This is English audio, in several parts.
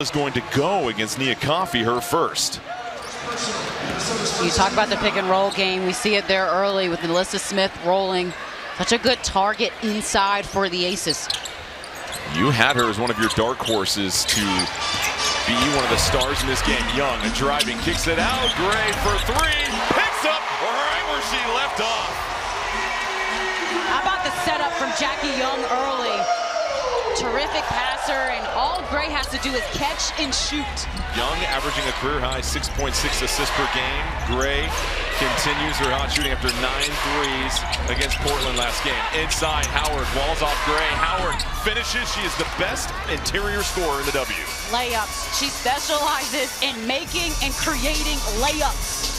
Is going to go against Nia Coffey, her first. You talk about the pick and roll game. We see it there early with Alyssa Smith rolling. Such a good target inside for the Aces. You had her as one of your dark horses to be one of the stars in this game. Young driving, kicks it out. Gray for three, picks up right where she left off. How about the setup from Jackie Young early? Terrific passer, and all Gray has to do is catch and shoot. Young averaging a career high 6.6 assists per game. Gray continues her hot shooting after 9 threes against Portland last game. Inside, Howard walls off Gray. Howard finishes. She is the best interior scorer in the W. Layups. She specializes in making and creating layups.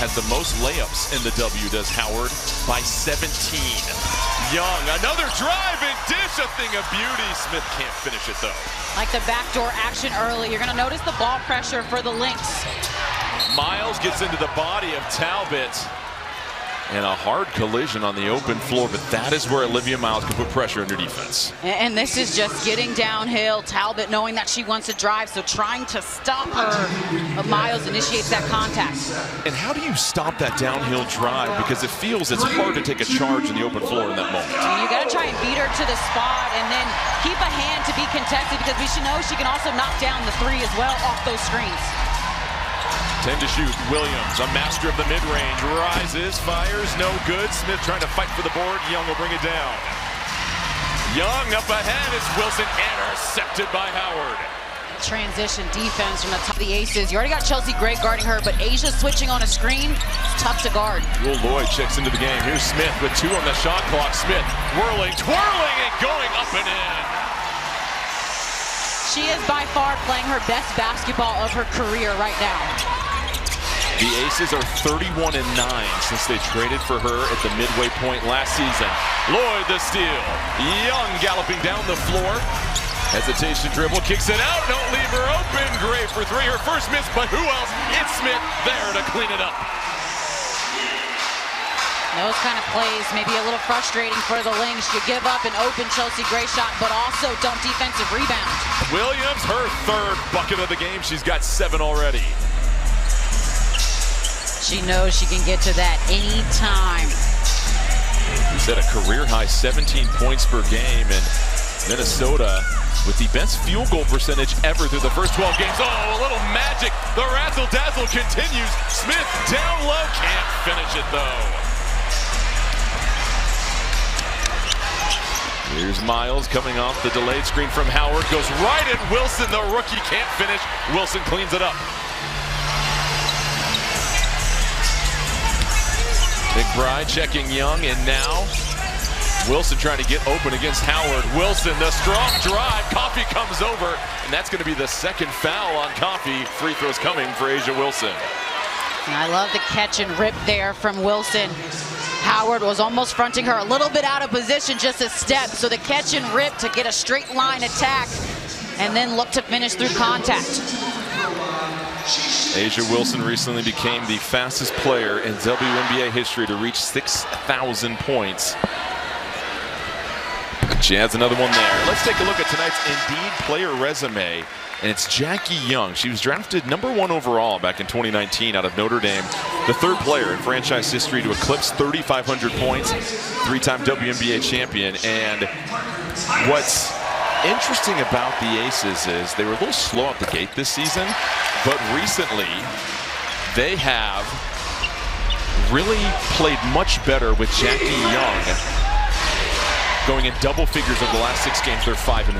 Has the most layups in the W, does Howard, by 17. Young, another drive and dish, a thing of beauty. Smith can't finish it though. Like the backdoor action early. You're going to notice the ball pressure for the Lynx. Miles gets into the body of Talbot. And a hard collision on the open floor, but that is where Olivia Miles can put pressure under defense. And this is just getting downhill. Talbot knowing that she wants to drive, so trying to stop her. Miles initiates that contact. And how do you stop that downhill drive? Because it feels it's hard to take a charge in the open floor in that moment. You got to try and beat her to the spot and then keep a hand to be contested, because we should know she can also knock down the three as well off those screens. 10 to shoot. Williams, a master of the mid-range, rises, fires, no good. Smith trying to fight for the board. Young will bring it down. Young up ahead as Wilson intercepted by Howard. Transition defense from the top of the Aces. You already got Chelsea Gray guarding her, but Asia switching on a screen. It's tough to guard. Will Lloyd checks into the game. Here's Smith with 2 on the shot clock. Smith whirling, twirling, and going up and in. She is by far playing her best basketball of her career right now. The Aces are 31-9 since they traded for her at the midway point last season. Lloyd the steal. Young galloping down the floor. Hesitation dribble, kicks it out. Don't leave her open. Gray for three. Her first miss, but who else? It's Smith there to clean it up. Those kind of plays may be a little frustrating for the Lynx. You give up an open Chelsea Gray shot, but also don't defensive rebound. Williams, her third bucket of the game. She's got 7 already. She knows she can get to that anytime. He set a career-high 17 points per game, and Minnesota with the best field goal percentage ever through the first 12 games. Oh, a little magic. The razzle-dazzle continues. Smith down low, can't finish it though. Here's Miles coming off the delayed screen from Howard. Goes right at Wilson. The rookie can't finish. Wilson cleans it up. McBride checking Young, and now Wilson trying to get open against Howard. Wilson, the strong drive. Coffey comes over, and that's going to be the second foul on Coffey. Free throws coming for A'ja Wilson. And I love the catch and rip there from Wilson. Howard was almost fronting her a little bit out of position, just a step. So the catch and rip to get a straight line attack, and then look to finish through contact. A'ja Wilson recently became the fastest player in WNBA history to reach 6,000 points. She adds another one there. Let's take a look at tonight's Indeed player resume, and it's Jackie Young. She was drafted #1 overall back in 2019 out of Notre Dame, the 3rd player in franchise history to eclipse 3,500 points, 3-time WNBA champion. And what's interesting about the Aces is they were a little slow out the gate this season, but recently they have really played much better with Jackie Young going in double figures over the last 6 games. They're 5-1.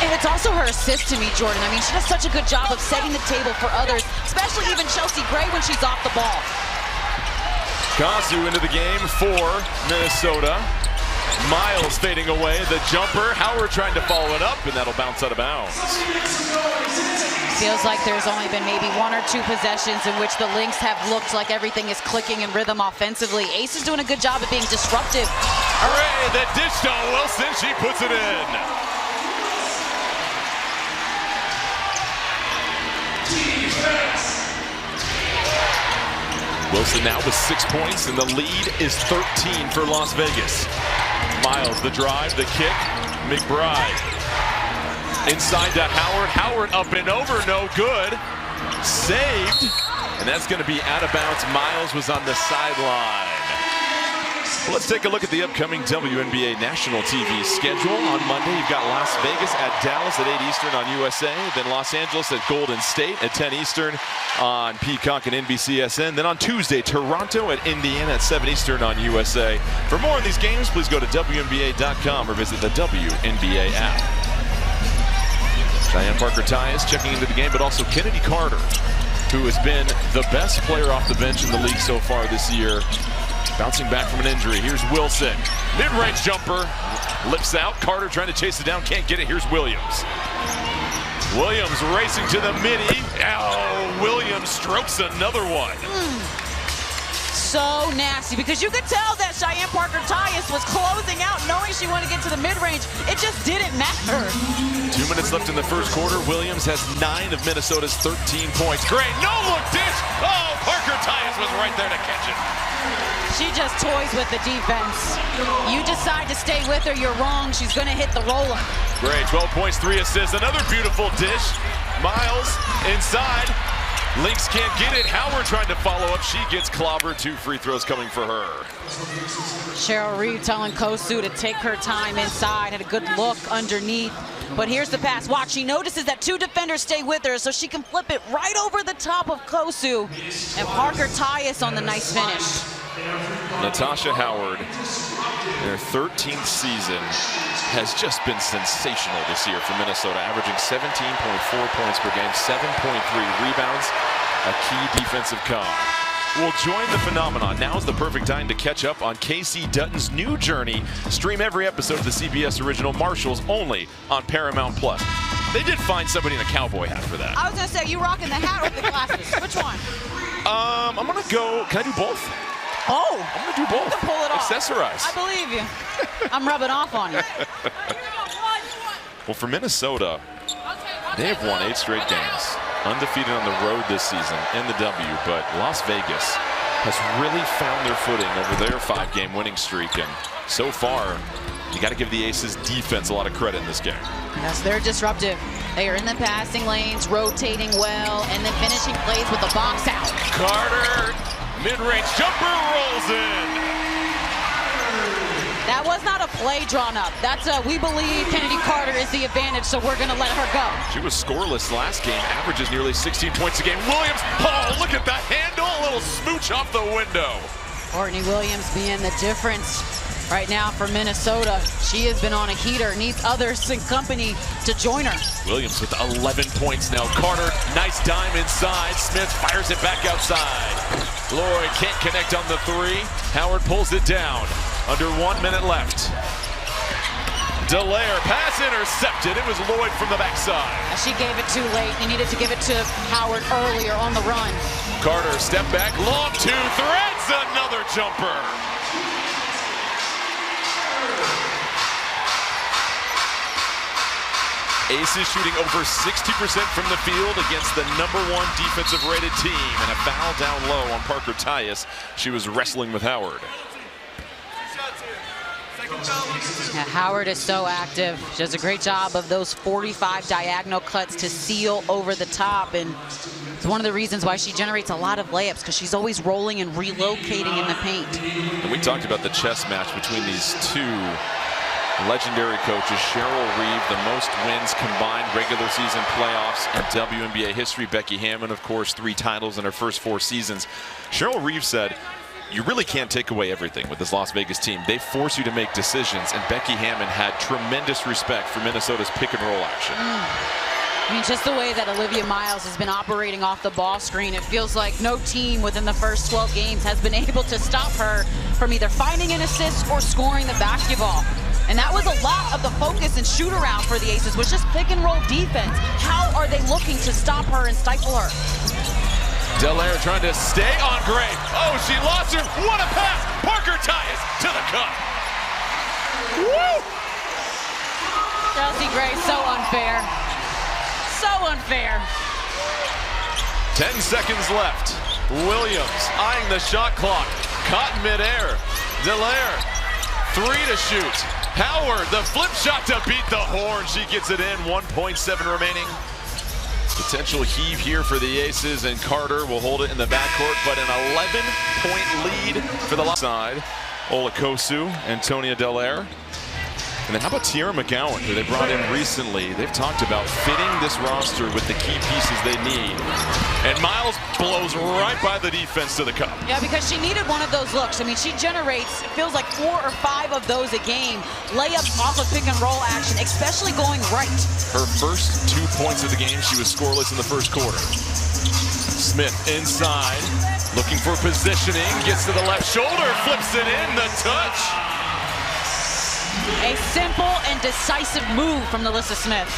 And it's also her assist to me, Jordan. I mean, she does such a good job of setting the table for others, especially even Chelsea Gray when she's off the ball. Kazu into the game for Minnesota. Miles fading away, the jumper. Howard trying to follow it up, and that'll bounce out of bounds. Feels like there's only been maybe 1 or 2 possessions in which the Lynx have looked like everything is clicking in rhythm offensively. Ace is doing a good job of being disruptive. Hooray, the dish to Wilson, she puts it in. Wilson now with 6 points, and the lead is 13 for Las Vegas. Miles, the drive, the kick, McBride. Inside to Howard. Howard up and over, no good. Saved. And that's going to be out of bounds. Miles was on the sideline. Well, let's take a look at the upcoming WNBA national TV schedule. On Monday, you've got Las Vegas at Dallas at 8 Eastern on USA. Then Los Angeles at Golden State at 10 Eastern on Peacock and NBCSN. Then on Tuesday, Toronto at Indiana at 7 Eastern on USA. For more on these games, please go to WNBA.com or visit the WNBA app. Cheyenne Parker-Tyus checking into the game, but also Kennedy Carter, who has been the best player off the bench in the league so far this year. Bouncing back from an injury. Here's Wilson. Mid-range jumper. Lips out. Carter trying to chase it down. Can't get it. Here's Williams. Williams racing to the midi. Oh, Williams strokes another one. So nasty, because you could tell that Cheyenne Parker-Tyus was closing out, knowing she wanted to get to the mid-range. It just didn't matter. 2 minutes left in the first quarter. Williams has 9 of Minnesota's 13 points. Great no-look dish. Oh, Parker-Tyus was right there to catch it. She just toys with the defense. You decide to stay with her, you're wrong. She's going to hit the roller. Great, 12 points, 3 assists. Another beautiful dish. Miles inside. Lynx can't get it. Howard trying to follow up. She gets clobbered. 2 free throws coming for her. Cheryl Reeve telling Kosu to take her time inside. Had a good look underneath. But here's the pass. Watch, she notices that 2 defenders stay with her, so she can flip it right over the top of Kosu. And Parker-Tyus on the nice finish. Natasha Howard, their 13th season, has just been sensational this year for Minnesota, averaging 17.4 points per game, 7.3 rebounds, a key defensive cog. Will join the phenomenon. Now's the perfect time to catch up on Casey Dutton's new journey. Stream every episode of the CBS original Marshalls only on Paramount+. They did find somebody in a cowboy hat for that. I was going to say, you rocking the hat or the glasses? Which one? I'm going to go, can I do both? Oh, I'm going to do both. You can pull it off. Accessorize. I believe you. I'm rubbing off on you. Well, for Minnesota, they have won 8 straight games. Undefeated on the road this season in the W, but Las Vegas has really found their footing over their 5-game winning streak. And so far, you got to give the Aces defense a lot of credit in this game. Yes, they're disruptive. They are in the passing lanes, rotating well, and then finishing plays with the box out. Carter. Mid-range jumper rolls in. That was not a play drawn up. That's we believe Kennedy Carter is the advantage, so we're going to let her go. She was scoreless last game, averages nearly 16 points a game. Williams, oh, look at that handle, a little smooch off the window. Courtney Williams being the difference right now for Minnesota. She has been on a heater, needs others in company to join her. Williams with 11 points now. Carter, nice dime inside. Smith fires it back outside. Lloyd can't connect on the 3. Howard pulls it down. Under 1 minute left. Dallaire, pass intercepted. It was Lloyd from the backside. She gave it too late. You needed to give it to Howard earlier on the run. Carter, step back, long 2, threads another jumper. Aces shooting over 60% from the field against the #1 defensive rated team, and a foul down low on Parker-Tyus. She was wrestling with Howard. Yeah, Howard is so active. She does a great job of those 45 diagonal cuts to seal over the top, and it's one of the reasons why she generates a lot of layups, because she's always rolling and relocating in the paint. And we talked about the chess match between these 2 legendary coaches. Cheryl Reeve, the most wins combined regular season playoffs in WNBA history. Becky Hammon, of course, 3 titles in her first 4 seasons. Cheryl Reeve said, you really can't take away everything with this Las Vegas team. They force you to make decisions, and Becky Hammon had tremendous respect for Minnesota's pick and roll action. I mean, just the way that Olivia Miles has been operating off the ball screen, it feels like no team within the first 12 games has been able to stop her from either finding an assist or scoring the basketball. And that was a lot of the focus and shoot around for the Aces, was just pick and roll defense. How are they looking to stop her and stifle her? Dallaire trying to stay on Gray. Oh, she lost her. What a pass. Parker-Tyus to the cup. Woo! Chelsea Gray, so unfair. So unfair. 10 seconds left. Williams eyeing the shot clock. Caught in midair. Dallaire, 3 to shoot. Howard, the flip shot to beat the horn. She gets it in, 1.7 remaining. Potential heave here for the Aces, and Carter will hold it in the backcourt, but an 11-point lead for the side. Olakosu, Antonia Delaire. And then how about Tiara McGowan, who they brought in recently? They've talked about fitting this roster with the key pieces they need. And Miles blows right by the defense to the cup. Yeah, because she needed one of those looks. I mean, she generates, it feels like 4 or 5 of those a game. Layups off of pick and roll action, especially going right. Her first 2 points of the game, she was scoreless in the first quarter. Smith inside, looking for positioning, gets to the left shoulder, flips it in, the touch. A simple and decisive move from Alyssa Smith.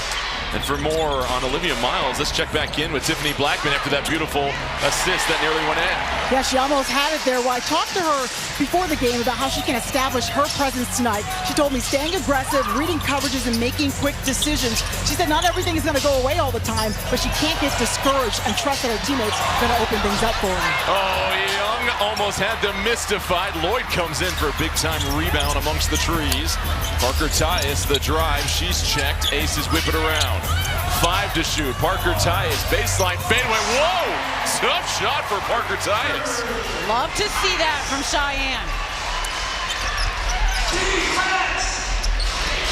And for more on Olivia Miles, let's check back in with Tiffany Blackman after that beautiful assist that nearly went in. Yeah, she almost had it there. Well, I talked to her before the game about how she can establish her presence tonight. She told me staying aggressive, reading coverages, and making quick decisions. She said not everything is going to go away all the time, but she can't get discouraged and trust that her teammates are going to open things up for her. Oh, Young almost had them mystified. Lloyd comes in for a big-time rebound amongst the trees. Parker Tyus, the drive, she's checked. Aces whip it around. 5 to shoot. Parker Tyus, baseline fadeaway. Whoa! Tough shot for Parker Tyus. Love to see that from Cheyenne.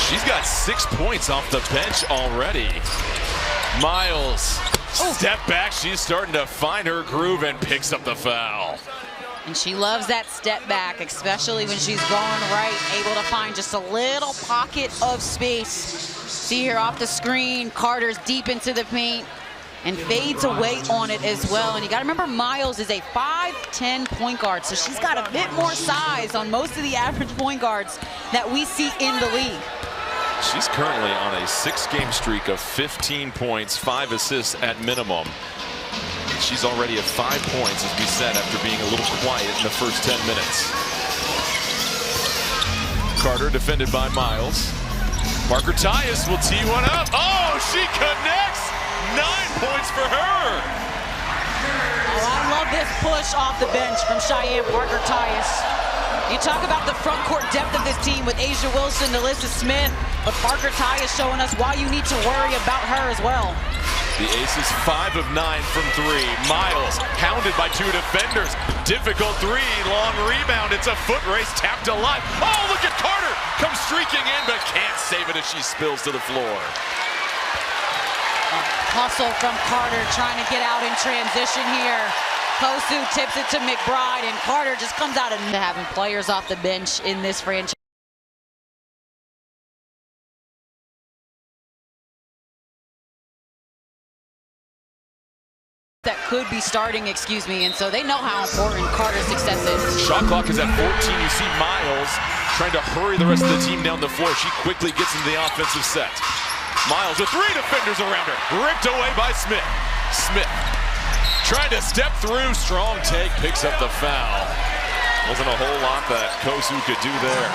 She's got 6 points off the bench already. Miles, step back. She's starting to find her groove and picks up the foul. And she loves that step back, especially when she's going right, able to find just a little pocket of space. See here off the screen, Carter's deep into the paint and fades away on it as well. And you got to remember, Miles is a 5'10" point guard, so she's got a bit more size on most of the average point guards that we see in the league. She's currently on a 6-game streak of 15 points, 5 assists at minimum. She's already at 5 points, as we said, after being a little quiet in the first 10 minutes. Carter defended by Miles. Parker Tyus will tee one up. Oh, she connects! 9 points for her. Oh, I love this push off the bench from Cheyenne Parker Tyus. You talk about the front court depth of this team with Asia Wilson, Alyssa Smith, but Parker Tyus showing us why you need to worry about her as well. The Aces 5 of 9 from 3. Miles hounded by 2 defenders. Difficult 3, long rebound. It's a foot race, tapped a lot. Oh, look at Carter! Comes streaking in, but can't save it as she spills to the floor. Hustle from Carter, trying to get out in transition here. Kosu tips it to McBride, and Carter just comes out and having players off the bench in this franchise. That could be starting, and so they know how important Carter's success is. Shot clock is at 14. You see Miles trying to hurry the rest of the team down the floor. She quickly gets into the offensive set. Miles with 3 defenders around her, ripped away by Smith. Smith trying to step through, strong take, picks up the foul. Wasn't a whole lot that Kosu could do there.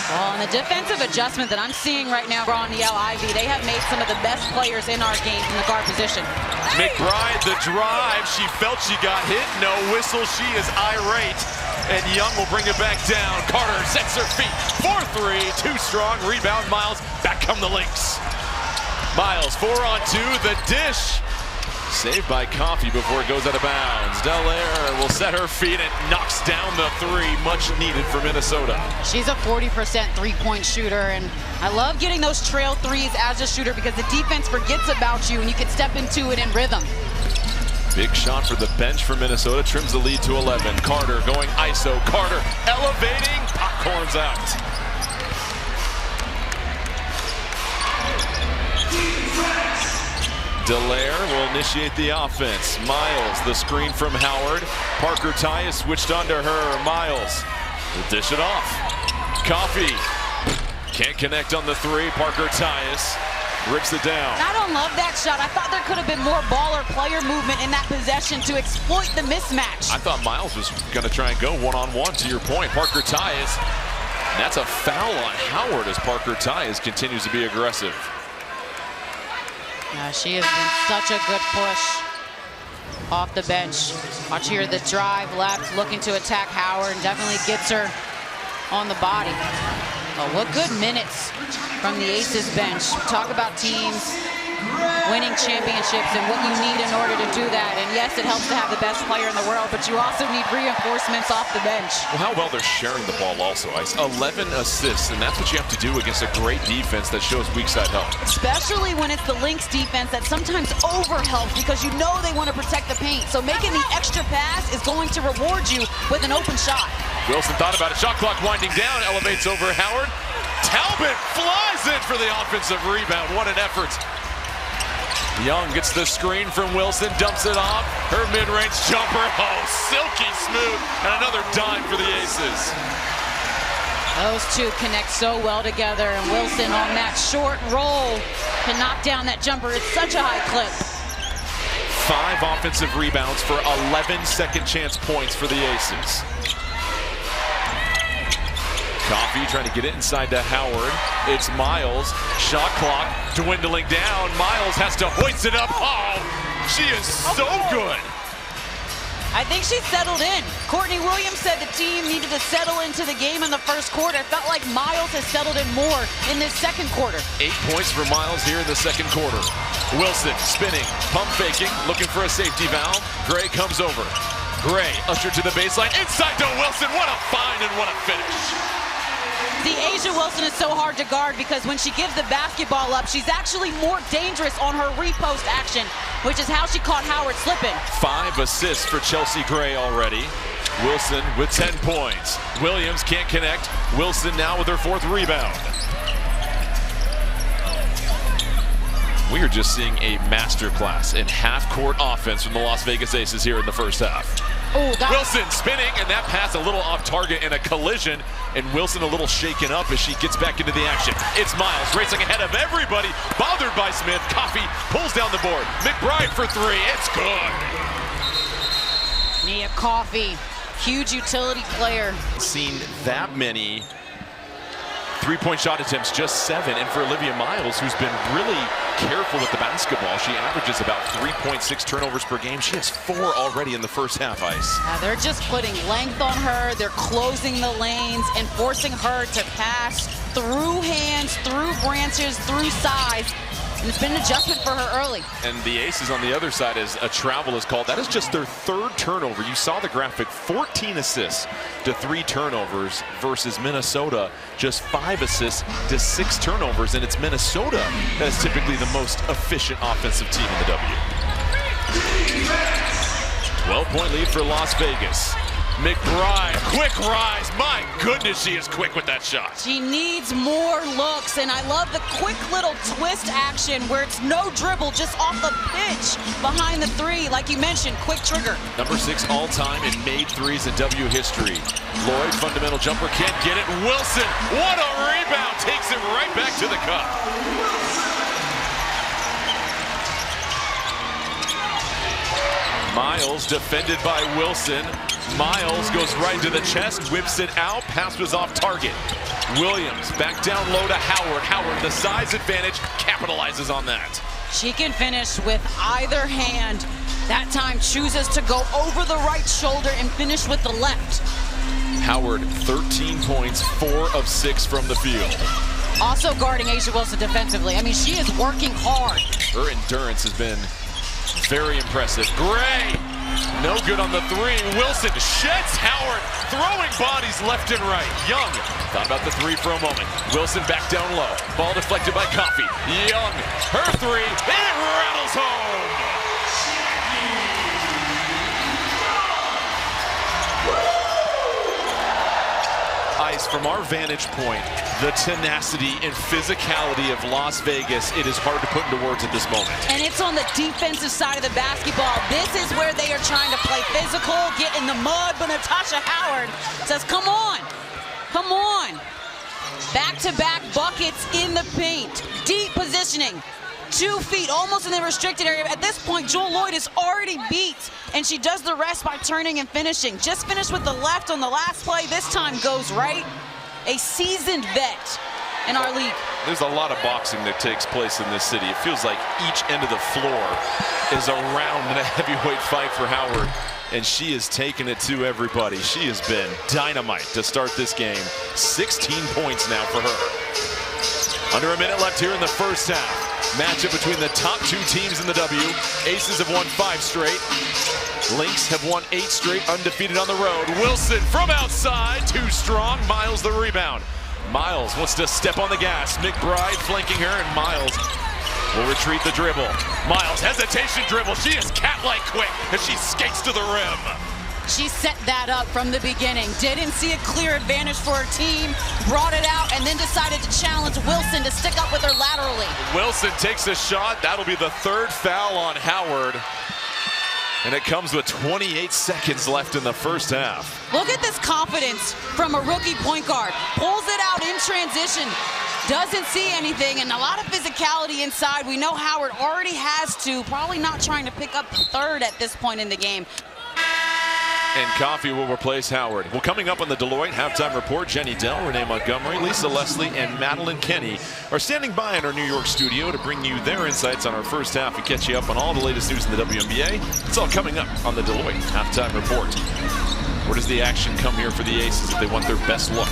Well, and the defensive adjustment that I'm seeing right now on the Ivy, they have made some of the best players in our game from the guard position. McBride, the drive, she felt she got hit, no whistle, she is irate. And Young will bring it back down. Carter sets her feet, 4-3, too strong, rebound Miles, back come the Lynx. Miles, 4 on 2, the dish. Saved by Coffey before it goes out of bounds. Delaire will set her feet and knocks down the 3, much needed for Minnesota. She's a 40% three-point shooter, and I love getting those trail threes as a shooter because the defense forgets about you and you can step into it in rhythm. Big shot for the bench for Minnesota, trims the lead to 11. Carter going ISO. Carter elevating, popcorns out. Delaire will initiate the offense. Miles, the screen from Howard. Parker Tyus switched onto her. Miles will dish it off. Coffey can't connect on the 3. Parker Tyus rips it down. I don't love that shot. I thought there could have been more ball or player movement in that possession to exploit the mismatch. I thought Miles was going to try and go one-on-one, to your point. Parker Tyus, that's a foul on Howard as Parker Tyus continues to be aggressive. She has been such a good push off the bench. Watch here, the drive left, looking to attack Howard, and definitely gets her on the body. Oh, what good minutes from the Aces bench. Talk about teams winning championships and what you need in order to do that. And yes, it helps to have the best player in the world, but you also need reinforcements off the bench. Well, how well they're sharing the ball also, Ice. 11 assists, and that's what you have to do against a great defense that shows weak side help. Especially when it's the Lynx defense that sometimes overhelps because you know they want to protect the paint. So making the extra pass is going to reward you with an open shot. Wilson thought about it. Shot clock winding down, elevates over Howard. Talbot flies in for the offensive rebound. What an effort. Young gets the screen from Wilson, dumps it off. Her mid-range jumper, oh, silky smooth, and another dime for the Aces. Those two connect so well together, and Wilson on that short roll to knock down that jumper. It's such a high clip. 5 offensive rebounds for 11 second chance points for the Aces. Coffee trying to get it inside to Howard. It's Miles. Shot clock dwindling down. Miles has to hoist it up. Oh, she is so good. I think she settled in. Courtney Williams said the team needed to settle into the game in the first quarter. It felt like Miles has settled in more in this second quarter. 8 points for Miles here in the second quarter. Wilson spinning, pump faking, looking for a safety valve. Gray comes over. Gray ushered to the baseline. Inside to Wilson. What a find and what a finish. The Asia Wilson is so hard to guard because when she gives the basketball up, she's actually more dangerous on her repost action, which is how she caught Howard slipping. 5 assists for Chelsea Gray already. Wilson with 10 points. Williams can't connect. Wilson now with her 4th rebound. We are just seeing a masterclass in half-court offense from the Las Vegas Aces here in the first half. Oh, Wilson spinning, and that pass a little off target in a collision, and Wilson a little shaken up as she gets back into the action. It's Miles racing ahead of everybody, bothered by Smith. Coffee pulls down the board. McBride for 3. It's good. Nia Coffee, huge utility player. Seen that many three-point shot attempts, just 7. And for Olivia Miles, who's been really careful with the basketball, she averages about 3.6 turnovers per game. She has 4 already in the first half, Ice. They're just putting length on her. They're closing the lanes and forcing her to pass through hands, through branches, through size. And it's been an adjustment for her early. And the Aces on the other side, as a travel is called, that is just their 3rd turnover. You saw the graphic, 14 assists to 3 turnovers versus Minnesota, just 5 assists to 6 turnovers. And it's Minnesota that is typically the most efficient offensive team in the W. 12-point lead for Las Vegas. McBride, quick rise. My goodness, she is quick with that shot. She needs more looks, and I love the quick little twist action where it's no dribble, just off the pitch behind the 3. Like you mentioned, quick trigger. Number 6 all-time in made threes in W history. Lloyd, fundamental jumper, can't get it. Wilson, what a rebound. Takes it right back to the cup. Miles defended by Wilson. Miles goes right to the chest, whips it out. Pass was off target. Williams back down low to Howard. Howard, the size advantage, capitalizes on that. She can finish with either hand. That time chooses to go over the right shoulder and finish with the left. Howard, 13 points, 4 of 6 from the field. Also guarding Asia Wilson defensively. I mean, she is working hard. Her endurance has been very impressive. Gray, no good on the 3. Wilson sheds Howard, throwing bodies left and right. Young thought about the 3 for a moment. Wilson back down low. Ball deflected by Coffee. Young, her 3, it rattles home. Ice, from our vantage point, the tenacity and physicality of Las Vegas, it is hard to put into words at this moment. And it's on the defensive side of the basketball. This is where they are trying to play physical, get in the mud, but Natasha Howard says, come on, come on. Back-to-back buckets in the paint, deep positioning. 2 feet, almost in the restricted area. At this point, Jewel Lloyd is already beat, and she does the rest by turning and finishing. Just finished with the left on the last play. This time goes right. A seasoned vet in our league. There's a lot of boxing that takes place in this city. It feels like each end of the floor is a round in a heavyweight fight for Howard. and she is taking it to everybody. She has been dynamite to start this game. 16 points now for her. Under a minute left here in the first half. Matchup between the top two teams in the W. Aces have won 5 straight. Lynx have won 8 straight, undefeated on the road. Wilson from outside, too strong. Miles the rebound. Miles wants to step on the gas. McBride flanking her, and Miles will retreat the dribble. Miles, hesitation dribble. She is cat-like quick as she skates to the rim. She set that up from the beginning. Didn't see a clear advantage for her team, brought it out, and then decided to challenge Wilson to stick up with her laterally. Wilson takes a shot. That'll be the 3rd foul on Howard. And it comes with 28 seconds left in the first half. Look at this confidence from a rookie point guard. Pulls it out in transition. Doesn't see anything, and a lot of physicality inside. We know Howard already has to, probably not trying to pick up the 3rd at this point in the game. And Coffey will replace Howard. Well, coming up on the Deloitte Halftime Report, Jenny Dell, Renee Montgomery, Lisa Leslie, and Madeline Kenny are standing by in our New York studio to bring you their insights on our first half and catch you up on all the latest news in the WNBA. It's all coming up on the Deloitte Halftime Report. Where does the action come here for the Aces if they want their best look?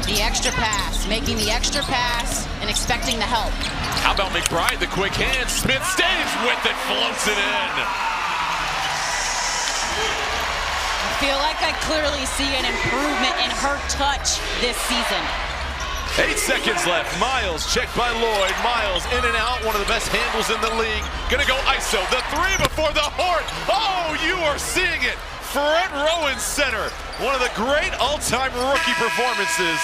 The extra pass, making the extra pass and expecting the help. How about McBride, the quick hand? Smith stays with it, floats it in. I feel like I clearly see an improvement in her touch this season. 8 seconds left. Miles checked by Lloyd. Miles in and out, one of the best handles in the league. Gonna go ISO. The 3 before the horn. Oh, you are seeing it. Front row and center. One of the great all-time rookie performances.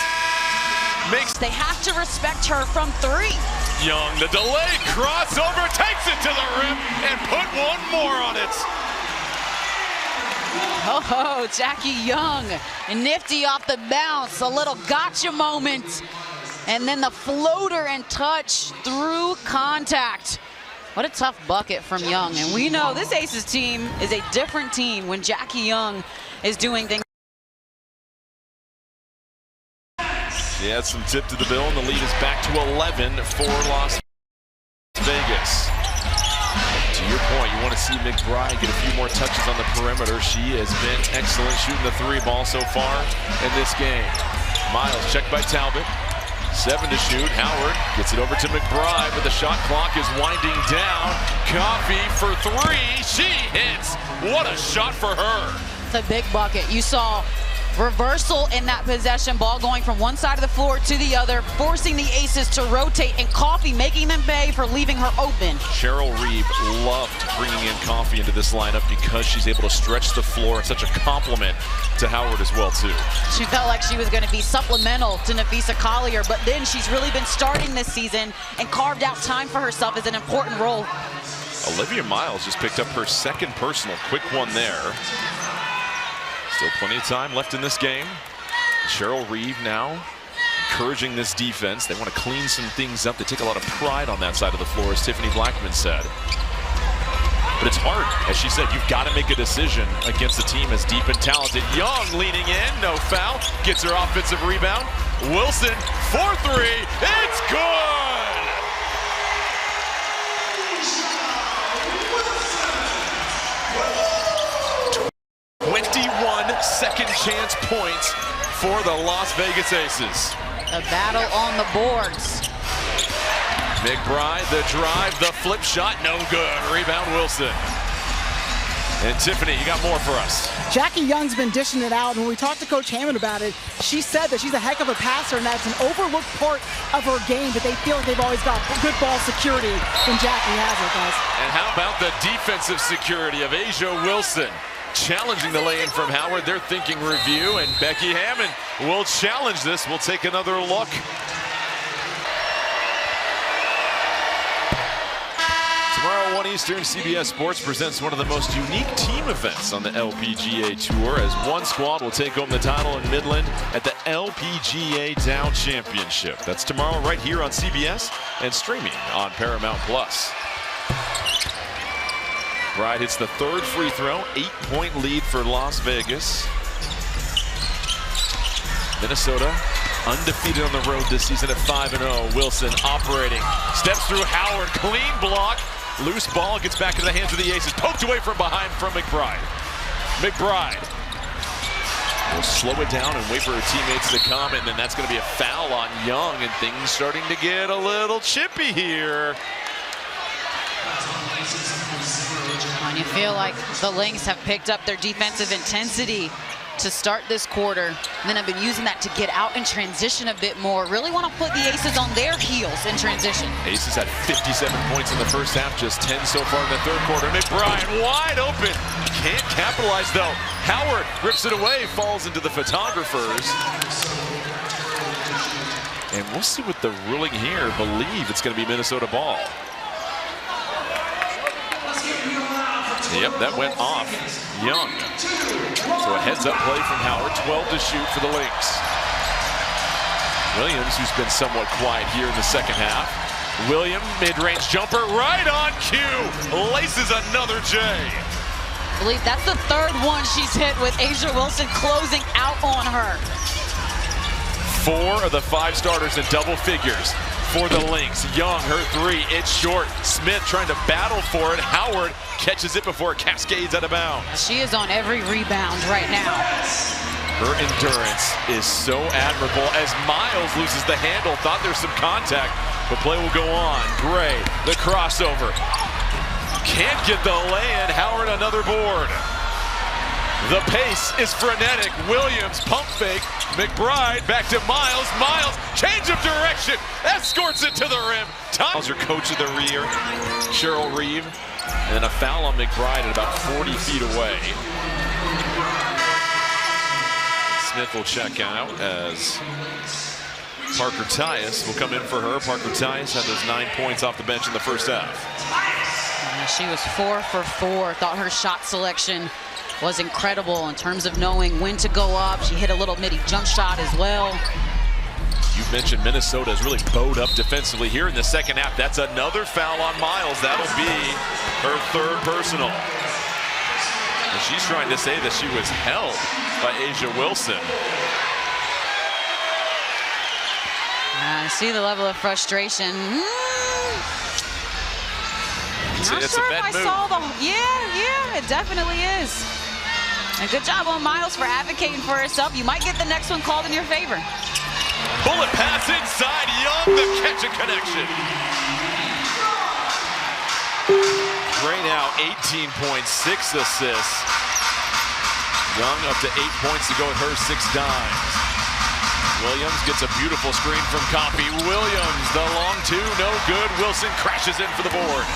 They have to respect her from 3. Young, the delayed crossover, takes it to the rim and put one more on it. Oh, Jackie Young, nifty off the bounce, a little gotcha moment, and then the floater and touch through contact. What a tough bucket from Young, and we know this Aces team is a different team when Jackie Young is doing things. She adds some tip to the bill, and the lead is back to 11 for Las Vegas. To your point, you want to see McBride get a few more touches on the perimeter. She has been excellent shooting the 3 ball so far in this game. Miles checked by Talbot. 7 to shoot. Howard gets it over to McBride, but the shot clock is winding down. Coffey for 3. She hits. What a shot for her. It's a big bucket. You saw reversal in that possession, ball going from one side of the floor to the other, forcing the Aces to rotate, and Coffey making them pay for leaving her open. Cheryl Reeve loved bringing in Coffey into this lineup because she's able to stretch the floor, and such a compliment to Howard as well, too. She felt like she was going to be supplemental to Nafisa Collier, but then she's really been starting this season and carved out time for herself as an important role. Olivia Miles just picked up her 2nd personal. Quick one there. Still plenty of time left in this game. Cheryl Reeve now encouraging this defense. They want to clean some things up. They take a lot of pride on that side of the floor, as Tiffany Blackman said. But it's hard. As she said, you've got to make a decision against a team as deep and talented. Young leaning in, no foul. Gets her offensive rebound. Wilson for 3. It's good! 21 second chance points for the Las Vegas Aces. A battle on the boards. McBride, the drive, the flip shot, no good. Rebound Wilson. And Tiffany, you got more for us. Jackie Young's been dishing it out, and when we talked to Coach Hammond about it, she said that she's a heck of a passer, and that's an overlooked part of her game, but they feel like they've always got good ball security when Jackie has it, guys. And how about the defensive security of Asia Wilson? Challenging the lay-in from Howard. They're thinking review, and Becky Hammond will challenge this. We'll take another look. Tomorrow, 1 Eastern, CBS Sports presents one of the most unique team events on the LPGA Tour, as one squad will take home the title in Midland at the LPGA Down Championship. That's tomorrow right here on CBS and streaming on Paramount+. Bride hits the 3rd free throw, 8-point lead for Las Vegas. Minnesota undefeated on the road this season at 5-0. Wilson operating, steps through Howard, clean block, Loose ball gets back into the hands of the Aces. Poked away from behind from McBride. McBride will slow it down and wait for her teammates to come, and then that's going to be a foul on Young, and things starting to get a little chippy here. And you feel like the Lynx have picked up their defensive intensity to start this quarter, and then have been using that to get out and transition a bit more. Really want to put the Aces on their heels in transition. Aces had 57 points in the first half, just 10 so far in the third quarter. McBride wide open. Can't capitalize though. Howard rips it away, falls into the photographers. And we'll see what the ruling here. Believe it's going to be Minnesota ball. Yep, that went off Young. So a heads-up play from Howard, 12 to shoot for the Lynx. Williams, who's been somewhat quiet here in the second half. Williams, mid-range jumper, right on cue. Laces another J. I believe that's the third one she's hit with A'ja Wilson closing out on her. 4 of the 5 starters in double figures for the Lynx. Young, her 3, it's short. Smith trying to battle for it. Howard catches it before it cascades out of bounds. She is on every rebound right now. Her endurance is so admirable as Miles loses the handle. Thought there's some contact, but play will go on. Gray, the crossover. Can't get the lay-in. Howard another board. The pace is frenetic. Williams, pump fake. McBride back to Miles. Miles, change of direction. Escorts it to the rim. Miles, her coach of the rear, Cheryl Reeve. And then a foul on McBride at about 40 feet away. Smith will check out as Parker Tyus will come in for her. Parker Tyus had those 9 points off the bench in the first half. She was 4 for 4. Thought her shot selection was incredible in terms of knowing when to go up. She hit a little midi jump shot as well. You mentioned Minnesota is really bowed up defensively here in the second half. That's another foul on Miles. That'll be her 3rd personal. And she's trying to say that she was held by A'ja Wilson. I see the level of frustration. Not it's sure a bad if I saw the. Yeah, it definitely is. And good job on Miles for advocating for herself. You might get the next one called in your favor. Bullet pass inside. Young, the catch and connection. Gray now 18 points, 6 assists. Young up to 8 points to go with her 6 dimes. Williams gets a beautiful screen from Coffey. Williams, the long 2, no good. Wilson crashes in for the board.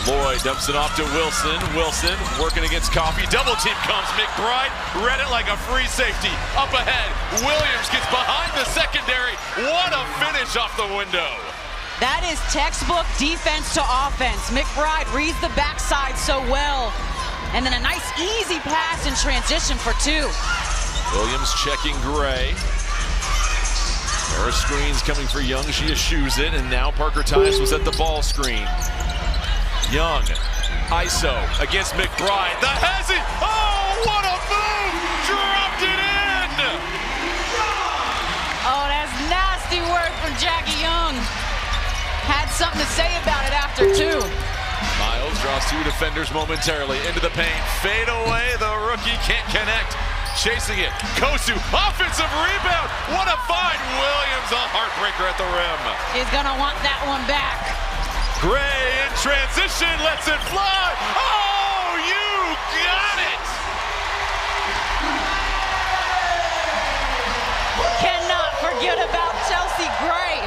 Lloyd dumps it off to Wilson. Wilson working against Coffey. Double team comes. McBride read it like a free safety. Up ahead. Williams gets behind the secondary. What a finish off the window. That is textbook defense to offense. McBride reads the backside so well. And then a nice easy pass in transition for 2. Williams checking Gray. There are screens coming for Young. She eschews it. And now Parker Tyus was at the ball screen. Young, ISO against McBride. The hezzy. Oh, what a move! Dropped it in! Oh, that's nasty work from Jackie Young. Had something to say about it after 2. Miles draws 2 defenders momentarily into the paint. Fade away, the rookie can't connect. Chasing it, Kosu, offensive rebound. What a find! Williams, a heartbreaker at the rim. He's gonna want that one back. Gray in transition, lets it fly. Oh, you got it! Cannot forget about Chelsea Gray.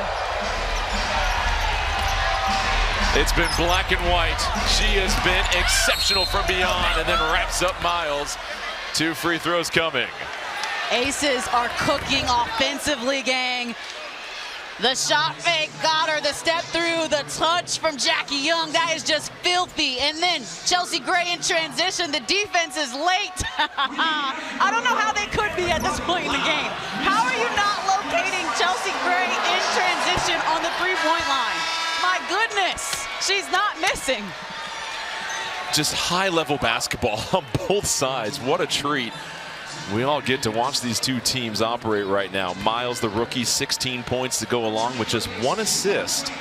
It's been black and white. She has been exceptional from beyond, and then wraps up Miles. 2 free throws coming. Aces are cooking offensively, gang. The shot fake got her, the step through, the touch from Jackie Young, that is just filthy. And then Chelsea Gray in transition, the defense is late. I don't know how they could be at this point in the game. How are you not locating Chelsea Gray in transition on the 3-point line? My goodness, she's not missing. Just high-level basketball on both sides. What a treat. We all get to watch these two teams operate right now. Miles, the rookie, 16 points to go along with just 1 assist.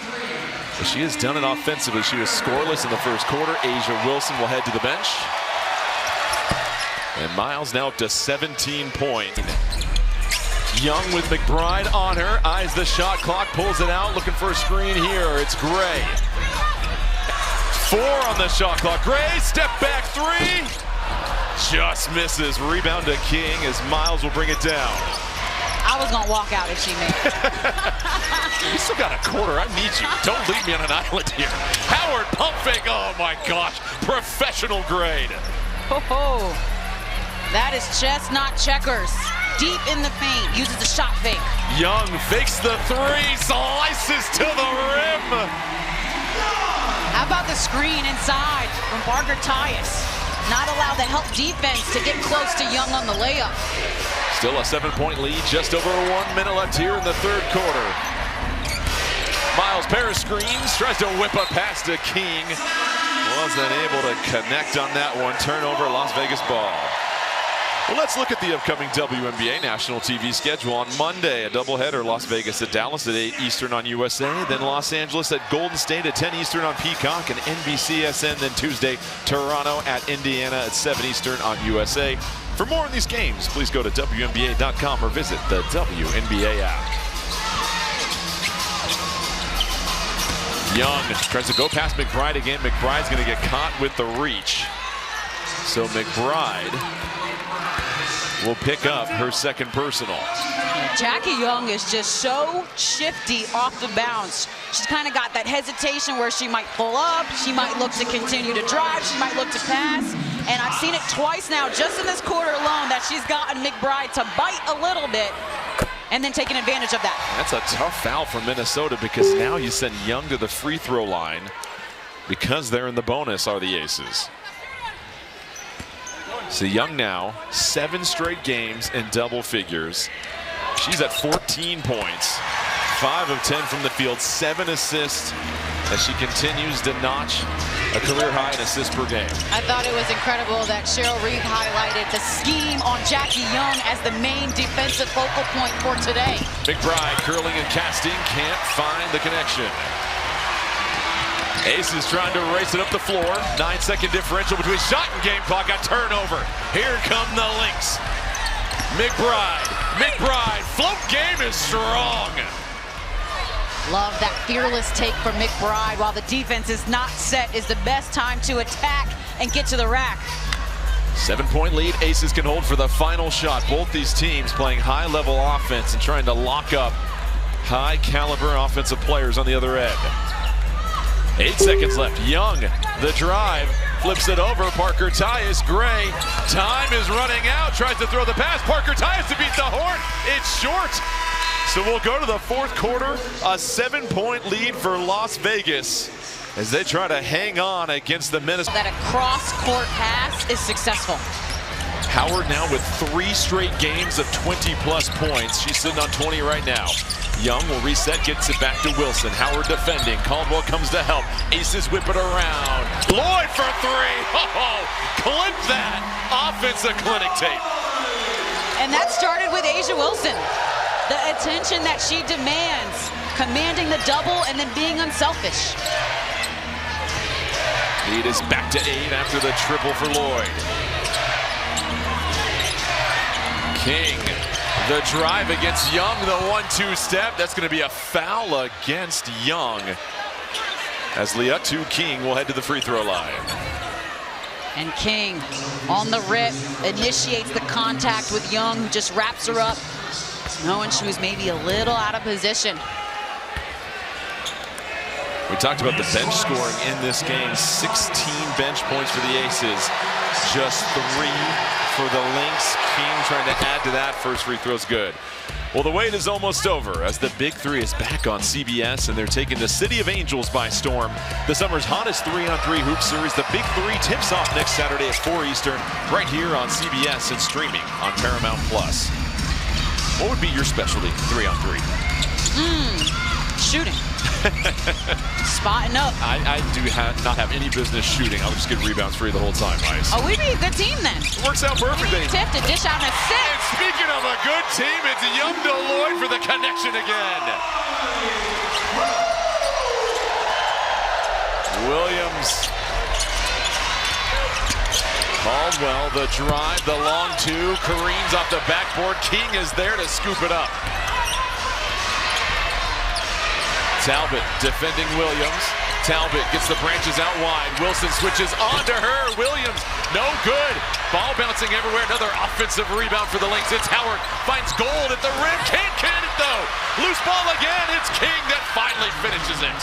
But she has done it offensively. She was scoreless in the first quarter. Asia Wilson will head to the bench. And Miles now up to 17 points. Young with McBride on her. Eyes the shot clock, pulls it out, looking for a screen here. It's Gray. 4 on the shot clock. Gray, step back 3. Just misses. Rebound to King as Miles will bring it down. I was going to walk out if she made it. You still got a quarter. I need you. Don't leave me on an island here. Howard pump fake. Oh my gosh. Professional grade. Oh, that is chess, not checkers. Deep in the paint. Uses the shot fake. Young fakes the 3. Slices to the rim. How about the screen inside from Parker Tyus? Not allow the help defense to get close to Young on the layup. Still a 7-point lead, just over 1 minute left here in the third quarter. Miles, pair of screens, tries to whip a pass to King. Wasn't able to connect on that one. Turnover, Las Vegas ball. Well, let's look at the upcoming WNBA national TV schedule. On Monday, a doubleheader, Las Vegas at Dallas at 8 Eastern on USA, then Los Angeles at Golden State at 10 Eastern on Peacock and NBCSN, then Tuesday, Toronto at Indiana at 7 Eastern on USA. For more on these games, please go to WNBA.com or visit the WNBA app. Young tries to go past McBride again. McBride's going to get caught with the reach. So McBride will pick up her second personal. Jackie Young is just so shifty off the bounce. She's kind of got that hesitation where she might pull up, she might look to continue to drive, she might look to pass. And I've seen it twice now, just in this quarter alone, that she's gotten McBride to bite a little bit and then taking advantage of that. That's a tough foul from Minnesota because now you send Young to the free throw line because they're in the bonus are the Aces. So Young now, 7 straight games in double figures. She's at 14 points, 5 of 10 from the field, 7 assists as she continues to notch a career high in assists per game. I thought it was incredible that Cheryl Reeve highlighted the scheme on Jackie Young as the main defensive focal point for today. McBride curling and casting, can't find the connection. Aces trying to race it up the floor. 9-second differential between shot and game clock. A turnover. Here come the Lynx. McBride, float game is strong. Love that fearless take from McBride. While the defense is not set, is the best time to attack and get to the rack. 7-point lead. Aces can hold for the final shot. Both these teams playing high-level offense and trying to lock up high-caliber offensive players on the other end. 8 seconds left. Young, the drive, flips it over. Parker Tyus, Gray. Time is running out. Tries to throw the pass. Parker Tyus to beat the horn. It's short. So we'll go to the fourth quarter. A 7-point lead for Las Vegas as they try to hang on against the Minnesota. That a cross-court pass is successful. Howard now with 3 straight games of 20-plus points. She's sitting on 20 right now. Young will reset, gets it back to Wilson. Howard defending. Caldwell comes to help. Aces whip it around. Lloyd for 3. Oh, clip that. Offensive clinic tape. And that started with Asia Wilson. The attention that she demands, commanding the double and then being unselfish. Lead is back to 8 after the triple for Lloyd. King, the drive against Young, the 1-2 step. That's going to be a foul against Young as Liatu King will head to the free throw line. And King on the rip initiates the contact with Young, who just wraps her up, knowing she was maybe a little out of position. We talked about the bench scoring in this game. 16 bench points for the Aces, just 3 for the Lynx. King trying to add to that. First free throw's good. Well, the wait is almost over as the Big Three is back on CBS and they're taking the City of Angels by storm. The summer's hottest 3-on-3 hoop series, the Big Three, tips off next Saturday at 4 Eastern, right here on CBS and streaming on Paramount+. What would be your specialty 3-on-3? Shooting. Spotting up. I do not have any business shooting. I'll just get rebounds free the whole time, Ice. Oh, we'd be a good team then. It works out perfectly. Tip to dish out and assist. And speaking of a good team, it's Young Deloitte for the connection again. Williams. Caldwell, the drive, the long two, careens off the backboard. King is there to scoop it up. Talbot defending Williams. Talbot gets the branches out wide. Wilson switches onto her. Williams, no good. Ball bouncing everywhere. Another offensive rebound for the Lynx. It's Howard, finds Gold at the rim. Can't get it though. Loose ball again. It's King that finally finishes it.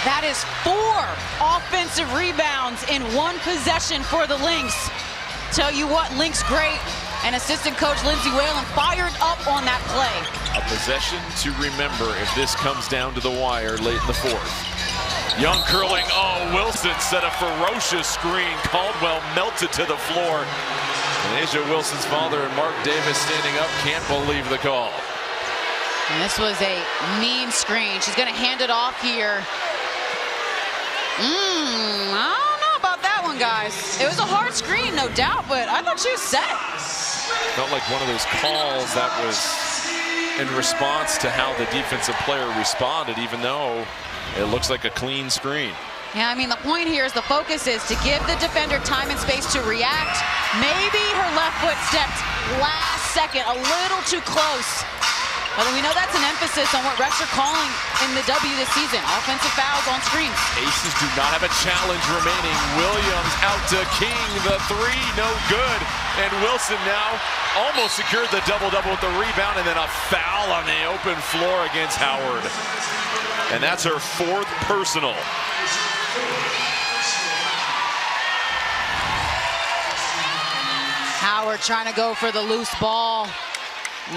That is 4 offensive rebounds in 1 possession for the Lynx. Tell you what, Lynx great. And assistant coach Lindsey Whalen fired up on that play. A possession to remember if this comes down to the wire late in the 4th. Young curling, oh, Wilson set a ferocious screen. Caldwell melted to the floor. And Asia Wilson's father and Mark Davis standing up, can't believe the call. And this was a mean screen. She's gonna hand it off here. I don't know about that one, guys. It was a hard screen, no doubt, but I thought she was set. Felt like one of those calls that was in response to how the defensive player responded, even though it looks like a clean screen. Yeah, I mean, the point here is the focus is to give the defender time and space to react. Maybe her left foot stepped last second, a little too close. But we know that's an emphasis on what refs are calling in the W this season. Offensive fouls on screens. Aces do not have a challenge remaining. Williams out to King, the 3, no good. And Wilson now almost secured the double-double with the rebound, and then a foul on the open floor against Howard. And that's her 4th personal. Howard trying to go for the loose ball.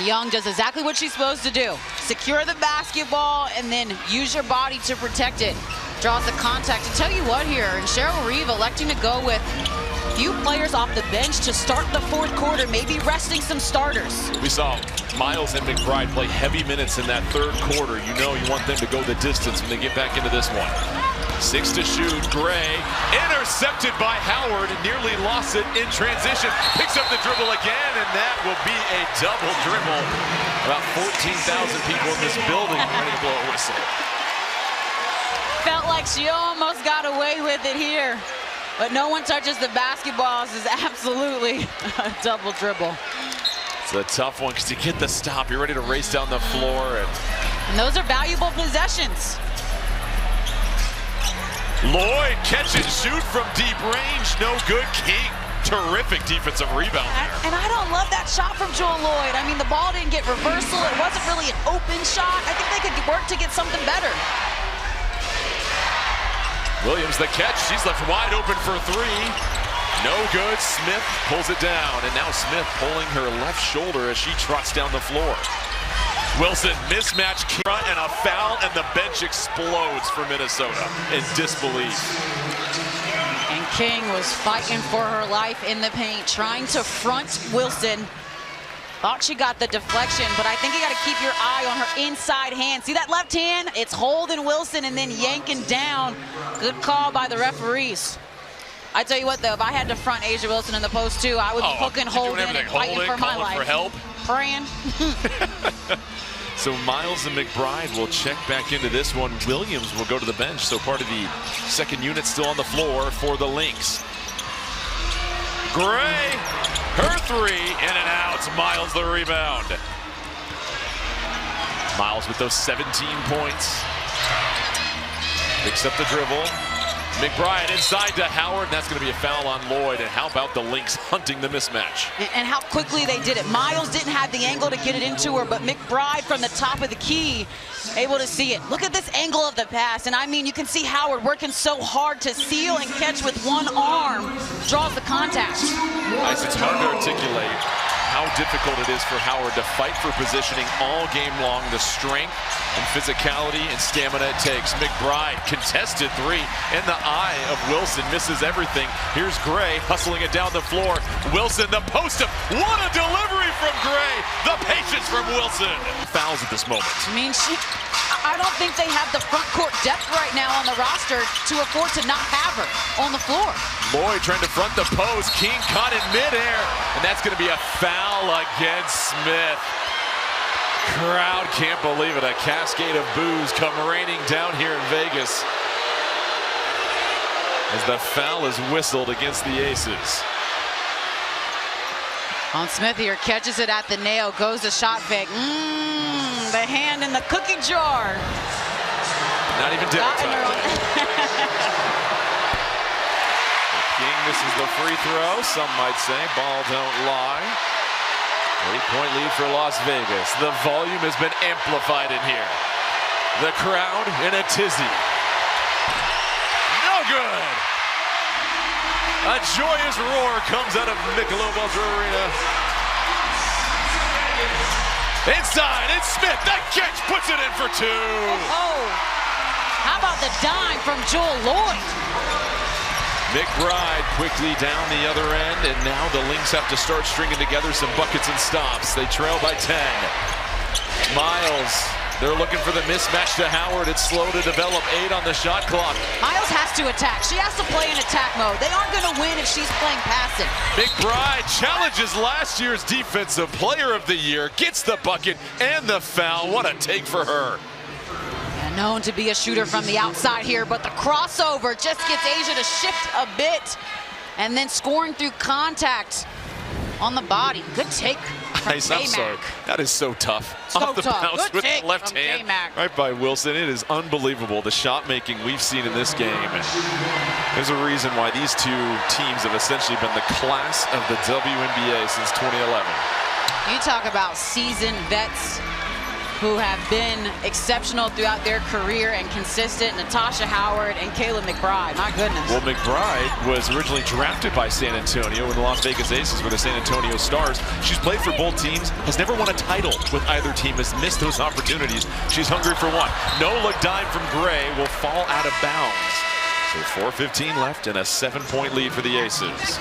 Young does exactly what she's supposed to do. Secure the basketball and then use your body to protect it. Draws the contact. To tell you what here, and Cheryl Reeve electing to go with few players off the bench to start the 4th quarter, maybe resting some starters. We saw Miles and McBride play heavy minutes in that 3rd quarter. You know you want them to go the distance when they get back into this one. 6 to shoot, Gray, intercepted by Howard, nearly lost it in transition, picks up the dribble again, and that will be a double dribble. About 14,000 people in this building ready to blow a whistle. Felt like she almost got away with it here, but no one touches the basketball. This is absolutely a double dribble. It's a tough one because you get the stop, you're ready to race down the floor. And those are valuable possessions. Lloyd catch and shoot from deep range, no good. King, terrific defensive rebound there. And I don't love that shot from Joel Lloyd. I mean, the ball didn't get reversal. It wasn't really an open shot. I think they could work to get something better. Williams the catch, she's left wide open for 3. No good, Smith pulls it down, and now Smith pulling her left shoulder as she trots down the floor. Wilson mismatch front and a foul, and the bench explodes for Minnesota in disbelief. And King was fighting for her life in the paint, trying to front Wilson. Thought she got the deflection, but I think you got to keep your eye on her inside hand. See that left hand? It's holding Wilson and then yanking down. Good call by the referees. I tell you what, though, if I had to front Asia Wilson in the post, too, I would be hooking, holding, and fighting for my life. For help. Praying. So Miles and McBride will check back into this one. Williams will go to the bench, so part of the 2nd unit still on the floor for the Lynx. Gray, her 3, in and out. Miles the rebound. Miles with those 17 points. Picks up the dribble. McBride inside to Howard, and that's going to be a foul on Lloyd. And how about the Lynx hunting the mismatch? And how quickly they did it. Miles didn't have the angle to get it into her, but McBride from the top of the key, able to see it. Look at this angle of the pass, and I mean, you can see Howard working so hard to seal and catch with one arm. Draws the contact. Nice, it's hard to articulate how difficult it is for Howard to fight for positioning all game long, the strength and physicality and stamina it takes. McBride, contested 3 in the eye of Wilson, misses everything. Here's Gray hustling it down the floor. Wilson, the post-up. What a delivery from Gray. The patience from Wilson. Fouls at this moment. I mean, I don't think they have the front court depth right now on the roster to afford to not have her on the floor. Lloyd trying to front the post. King caught in midair, and that's going to be a foul against Smith. Crowd can't believe it. A cascade of boos come raining down here in Vegas as the foul is whistled against the Aces. On Smith here, catches it at the nail, goes to shot fake. The hand in the cookie jar. Not even dinner time. King misses the free throw. Some might say ball don't lie. 8-point lead for Las Vegas. The volume has been amplified in here. The crowd in a tizzy. No good. A joyous roar comes out of Michelob Ultra Arena. Inside, it's Smith. That catch puts it in for 2. Oh, how about the dime from Jewel Lloyd? McBride quickly down the other end, and now the Lynx have to start stringing together some buckets and stops. They trail by 10. Miles, they're looking for the mismatch to Howard. It's slow to develop. 8 on the shot clock. Miles has to attack. She has to play in attack mode. They aren't going to win if she's playing passive. McBride challenges last year's Defensive Player of the Year, gets the bucket and the foul. What a take for her. Known to be a shooter from the outside here, but the crossover just gets Asia to shift a bit, and then scoring through contact on the body. Good take from I'm sorry. That is so tough. So off the tough. bounce Good with take the left from hand. K-Mac. Right by Wilson. It is unbelievable, the shot making we've seen in this game. There's a reason why these two teams have essentially been the class of the WNBA since 2011. You talk about seasoned vets who have been exceptional throughout their career and consistent. Natasha Howard and Kayla McBride, my goodness. Well, McBride was originally drafted by San Antonio when the Las Vegas Aces were the San Antonio Stars. She's played for both teams, has never won a title with either team, has missed those opportunities. She's hungry for one. No-look dime from Gray will fall out of bounds. So 4:15 left and a 7-point lead for the Aces.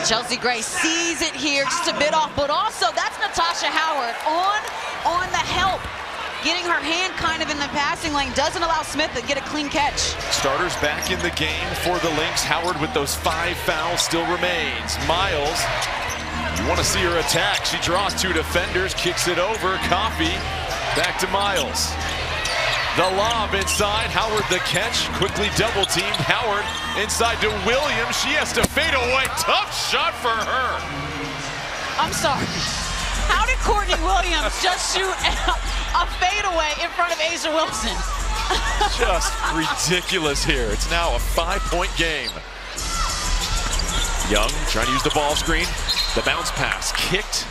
Chelsea Gray sees it here, just a bit off, but also that's Natasha Howard on the help, getting her hand kind of in the passing lane, doesn't allow Smith to get a clean catch. Starters back in the game for the Lynx. Howard with those 5 fouls still remains. Miles, you want to see her attack. She draws 2 defenders, kicks it over. Coffee, back to Miles. The lob inside, Howard the catch, quickly double-teamed. Howard inside to Williams, she has to fade away. Tough shot for her. I'm sorry. How did Courtney Williams just shoot a fadeaway in front of Asia Wilson? Just ridiculous here. It's now a 5-point game. Young trying to use the ball screen. The bounce pass kicked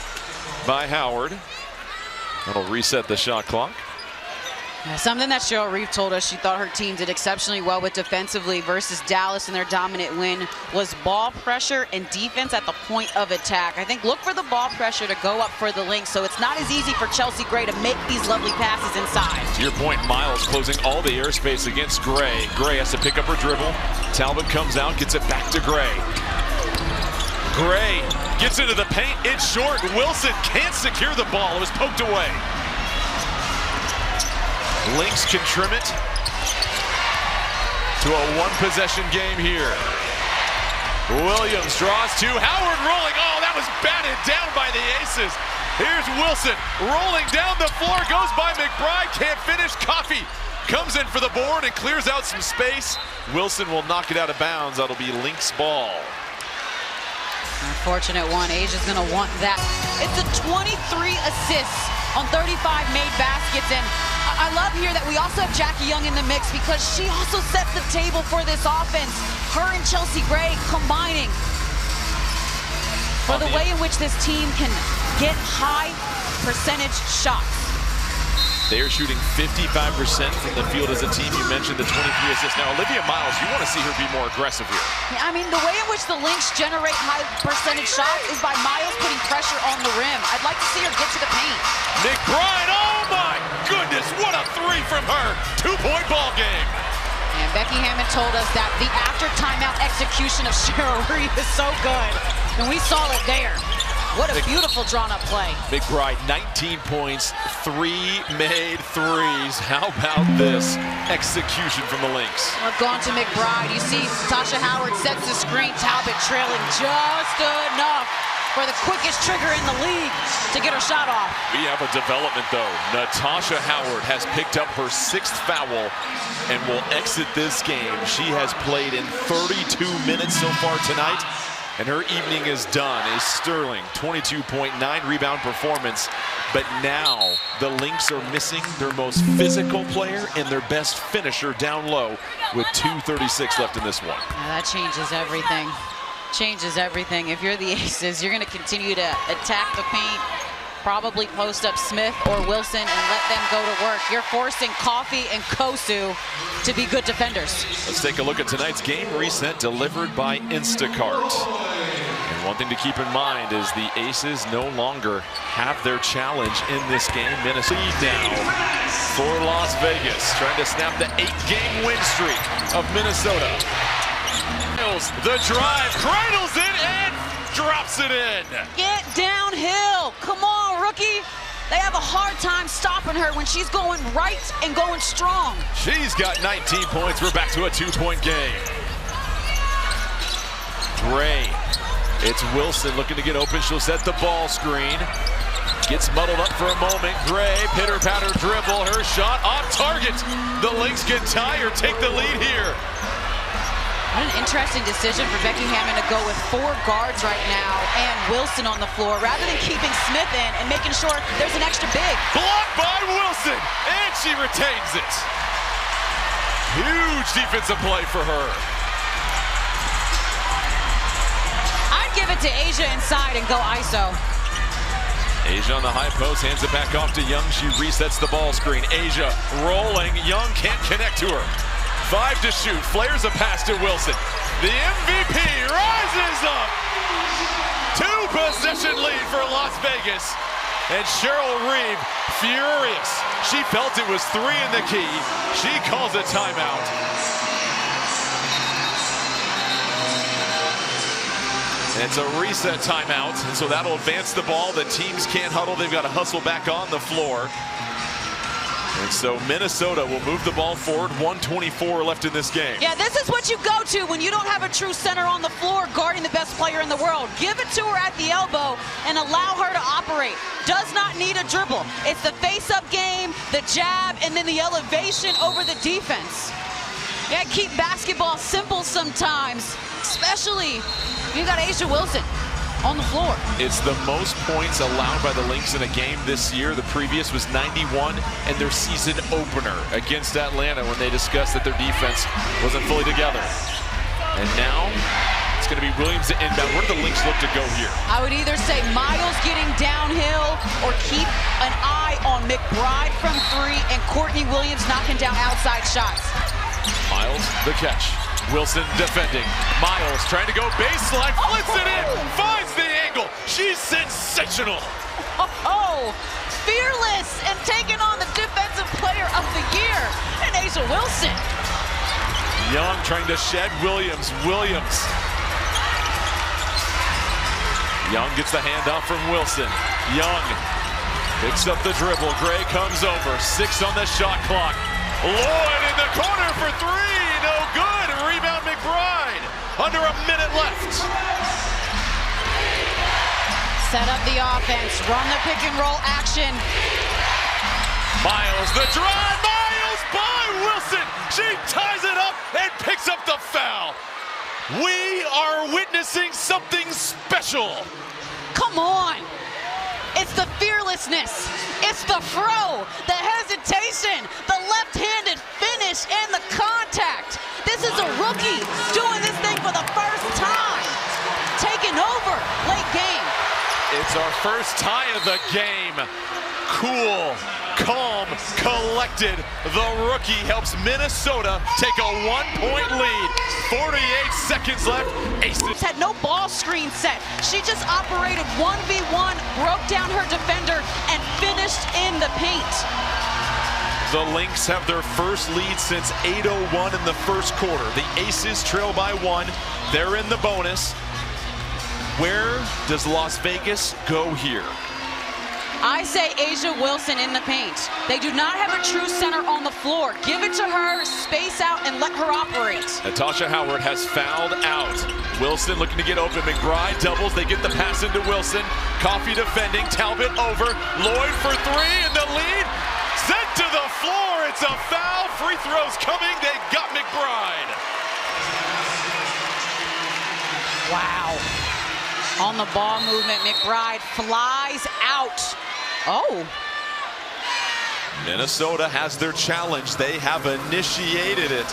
by Howard. That'll reset the shot clock. Something that Cheryl Reeve told us she thought her team did exceptionally well with defensively versus Dallas in their dominant win was ball pressure and defense at the point of attack. I think look for the ball pressure to go up for the Lynx, so it's not as easy for Chelsea Gray to make these lovely passes inside. To your point, Miles closing all the airspace against Gray. Gray has to pick up her dribble. Talbot comes out, gets it back to Gray. Gray gets into the paint, it's short. Wilson can't secure the ball, it was poked away. Lynx can trim it to a 1-possession game here. Williams draws 2. Howard rolling. Oh, that was batted down by the Aces. Here's Wilson rolling down the floor. Goes by McBride. Can't finish. Coffee comes in for the board and clears out some space. Wilson will knock it out of bounds. That'll be Lynx ball. Unfortunate one. Asia's going to want that. It's a 23 assists on 35 made baskets, and I love here that we also have Jackie Young in the mix because she also sets the table for this offense. Her and Chelsea Gray combining for the way in which this team can get high percentage shots. They are shooting 55% from the field as a team. You mentioned the 23 assists. Now, Olivia Miles, you want to see her be more aggressive here. Yeah, I mean, the way in which the Lynx generate high percentage shots is by Miles putting pressure on the rim. I'd like to see her get to the paint. McBride, oh my goodness, what a 3 from her. 2-point ball game. And Becky Hammond told us that the after timeout execution of Cheryl Reeve is so good. And we saw it there. What a beautiful drawn-up play. McBride, 19 points, 3 made threes. How about this execution from the Lynx? Well, gone to McBride. You see Tasha Howard sets the screen. Talbot trailing just enough for the quickest trigger in the league to get her shot off. We have a development, though. Natasha Howard has picked up her 6th foul and will exit this game. She has played in 32 minutes so far tonight, and her evening is done. A sterling 22.9 rebound performance, but now the Lynx are missing their most physical player and their best finisher down low with 2:36 left in this one. Now that changes everything. Changes everything. If you're the Aces, you're going to continue to attack the paint, probably post up Smith or Wilson and let them go to work. You're forcing Coffey and Kosu to be good defenders. Let's take a look at tonight's game reset delivered by Instacart. And one thing to keep in mind is the Aces no longer have their challenge in this game. Minnesota now for Las Vegas, trying to snap the 8-game win streak of Minnesota. The drive, cradles it and drops it in. Get downhill. Come on, rookie. They have a hard time stopping her when she's going right and going strong. She's got 19 points. We're back to a 2-point game. Gray. It's Wilson looking to get open. She'll set the ball screen. Gets muddled up for a moment. Gray, pitter-patter dribble. Her shot off target. The Lynx can tie or take the lead here. What an interesting decision for Becky Hammond to go with 4 guards right now and Wilson on the floor rather than keeping Smith in and making sure there's an extra big. Blocked by Wilson, and she retains it. Huge defensive play for her. I'd give it to Asia inside and go ISO. Asia on the high post, hands it back off to Young. She resets the ball screen. Asia rolling. Young can't connect to her. 5 to shoot, flares a pass to Wilson. The MVP rises up. 2-possession lead for Las Vegas. And Cheryl Reeve, furious. She felt it was 3 in the key. She calls a timeout. And it's a reset timeout, and so that'll advance the ball. The teams can't huddle. They've got to hustle back on the floor. And so Minnesota will move the ball forward. 1:24 left in this game. Yeah, this is what you go to when you don't have a true center on the floor guarding the best player in the world. Give it to her at the elbow and allow her to operate. Does not need a dribble. It's the face-up game, the jab, and then the elevation over the defense. Yeah, keep basketball simple sometimes, especially if you got Asia Wilson on the floor. It's the most points allowed by the Lynx in a game this year. The previous was 91, and their season opener against Atlanta when they discussed that their defense wasn't fully together. And now it's going to be Williams to inbound. Where do the Lynx look to go here? I would either say Miles getting downhill or keep an eye on McBride from 3 and Courtney Williams knocking down outside shots. Miles, the catch. Wilson defending. Miles trying to go baseline, flips it in, finds the angle. She's sensational. Oh, fearless and taking on the defensive player of the year, and Asia Wilson. Young trying to shed Williams. Young gets the handoff from Wilson. Young picks up the dribble. Gray comes over. 6 on the shot clock. Lloyd in the corner for 3. No good. Rebound McBride. Under a minute left. Set up the offense. Run the pick and roll action. Miles the drive. Miles by Wilson. She ties it up and picks up the foul. We are witnessing something special. Come on. It's the fearlessness. It's the throw, the hesitation, the left-handed finish, and the contact. This is a rookie doing this thing for the first time. Taking over late game. It's our first tie of the game. Cool, calm, collected. The rookie helps Minnesota take a 1-point lead. 48 seconds left. Aces had no ball screen set. She just operated 1v1, broke down her defender, and finished in the paint. The Lynx have their first lead since 8:01 in the first quarter. The Aces trail by 1. They're in the bonus. Where does Las Vegas go here? I say A'ja Wilson in the paint. They do not have a true center on the floor. Give it to her, space out, and let her operate. Natasha Howard has fouled out. Wilson looking to get open. McBride doubles. They get the pass into Wilson. Coffey defending. Talbot over. Lloyd for three, and the lead sent to the floor. It's a foul. Free throws coming. They got McBride. Wow. On the ball movement, McBride flies out. Oh. Minnesota has their challenge. They have initiated it.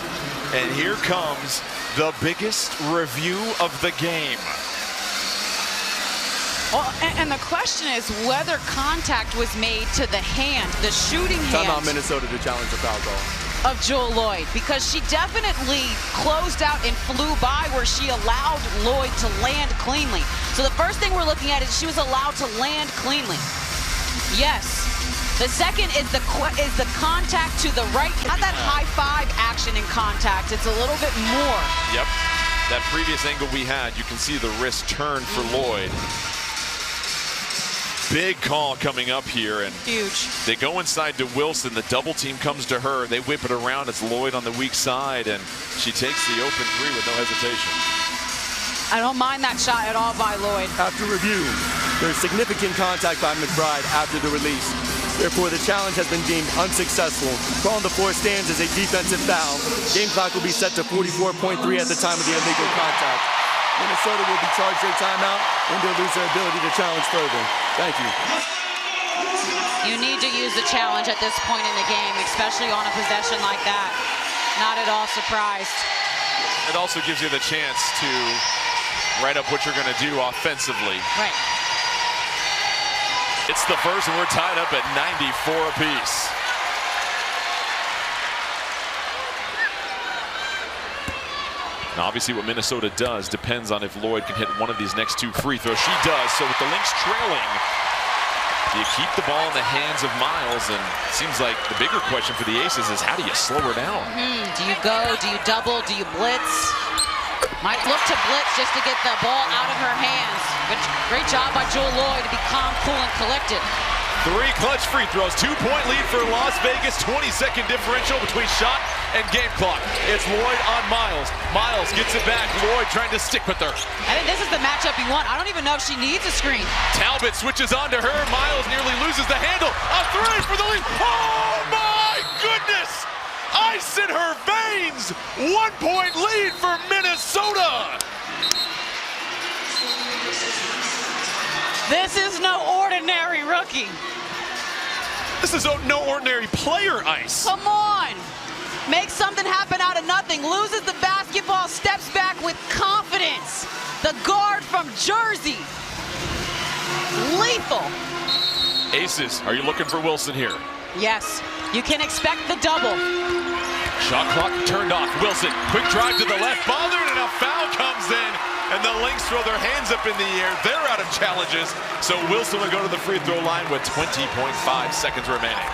And here comes the biggest review of the game. Well, and the question is whether contact was made to the hand, the shooting hand. Time out Minnesota to challenge the foul call Of Jewell Loyd, because she definitely closed out and flew by where she allowed Loyd to land cleanly. So the first thing we're looking at is she was allowed to land cleanly. Yes. The second is the contact to the right. Not that high five action in contact. It's a little bit more. Yep. That previous angle we had, you can see the wrist turn for Loyd. Big call coming up here, and huge. They go inside to Wilson. The double team comes to her. They whip it around. It's Loyd on the weak side, and she takes the open three with no hesitation. I don't mind that shot at all by Loyd. After review, there's significant contact by McBride after the release. Therefore, the challenge has been deemed unsuccessful. Call on the floor stands as a defensive foul. Game clock will be set to 44.3 at the time of the illegal contact. Minnesota will be charged their timeout, and they'll lose their ability to challenge further. Thank you. You need to use the challenge at this point in the game, especially on a possession like that. Not at all surprised. It also gives you the chance to write up what you're going to do offensively. Right. It's the first, and we're tied up at 94 apiece. Now, obviously, what Minnesota does depends on if Loyd can hit one of these next two free throws. She does. So with the Lynx trailing, do you keep the ball in the hands of Miles? And it seems like the bigger question for the Aces is how do you slow her down? Do you go? Do you double? Do you blitz? Might look to blitz just to get the ball out of her hands. But great job by Jewell Loyd to be calm, cool, and collected. Three clutch free throws, 2-point lead for Las Vegas, 20-second differential between shot and game clock. It's Loyd on Miles. Miles gets it back. Loyd trying to stick with her. I think this is the matchup you want. I don't even know if she needs a screen. Talbot switches onto her. Miles nearly loses the handle. A three for the lead. Oh my goodness! Ice in her veins. 1-point lead for Minnesota. This is no ordinary rookie. This is no ordinary player, Ice. Come on. Make something happen out of nothing. Loses the basketball, steps back with confidence. The guard from Jersey. Lethal. Aces, are you looking for Wilson here? Yes. You can expect the double. Shot clock turned off. Wilson, quick drive to the left, bothered, and a foul comes in. And the Lynx throw their hands up in the air. They're out of challenges. So Wilson will go to the free throw line with 20.5 seconds remaining.